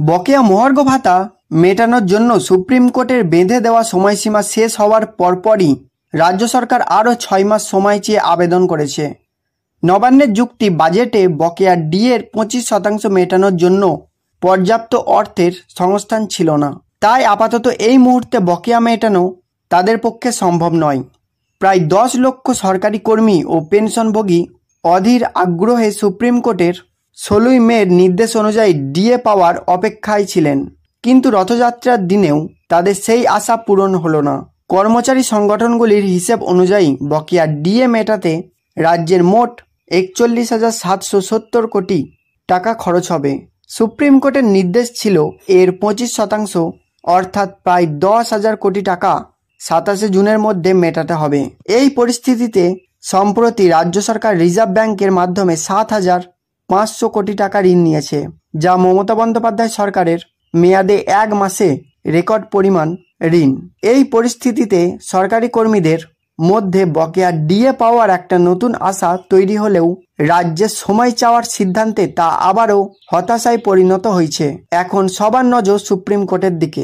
বকেয়া মহার্ঘ ভাতা মেটানোর জন্য সুপ্রিম কোর্টের বেঁধে দেওয়া সময়সীমা শেষ হওয়ার পরপরই রাজ্য সরকার আরও 6 মাস সময় চেয়ে আবেদন করেছে। নবান্নের যুক্তি, বাজেটে বকেয়া ডিএর 25% মেটানোর জন্য পর্যাপ্ত অর্থের সংস্থান ছিল না, তাই আপাতত এই মুহূর্তে বকেয়া মেটানো তাদের পক্ষে সম্ভব নয়। প্রায় 10 লক্ষ সরকারি কর্মী ও পেনশনভোগী অধীর আগ্রহে সুপ্রিম কোর্টের 16ই মের নির্দেশ অনুযায়ী ডিএ পাওয়ার অপেক্ষায় ছিলেন, কিন্তু রথযাত্রার দিনেও তাদের সেই আশা পূরণ হলো না। কর্মচারী সংগঠনগুলির হিসেব অনুযায়ী বকেয়া ডিএ মেটাতে রাজ্যের মোট 41,770 কোটি টাকা খরচ হবে। সুপ্রিম কোর্টের নির্দেশ ছিল এর 25% অর্থাৎ প্রায় 10,000 কোটি টাকা 27 জুনের মধ্যে মেটাতে হবে। এই পরিস্থিতিতে সম্প্রতি রাজ্য সরকার রিজার্ভ ব্যাংকের মাধ্যমে 7,500 কোটি টাকা ঋণ নিয়েছে, যা মমতা বন্দ্যোপাধ্যায় সরকারের মেয়াদে 1 মাসে রেকর্ড পরিমাণ ঋণ। এই পরিস্থিতিতে সরকারি কর্মীদের মধ্যে বকেয়া ডিএ পাওয়ার একটা নতুন আশা তৈরি হলেও রাজ্যের সময় চাওয়ার সিদ্ধান্তে তা আবারও হতাশায় পরিণত হয়েছে। এখন সবার নজর সুপ্রিম কোর্টের দিকে।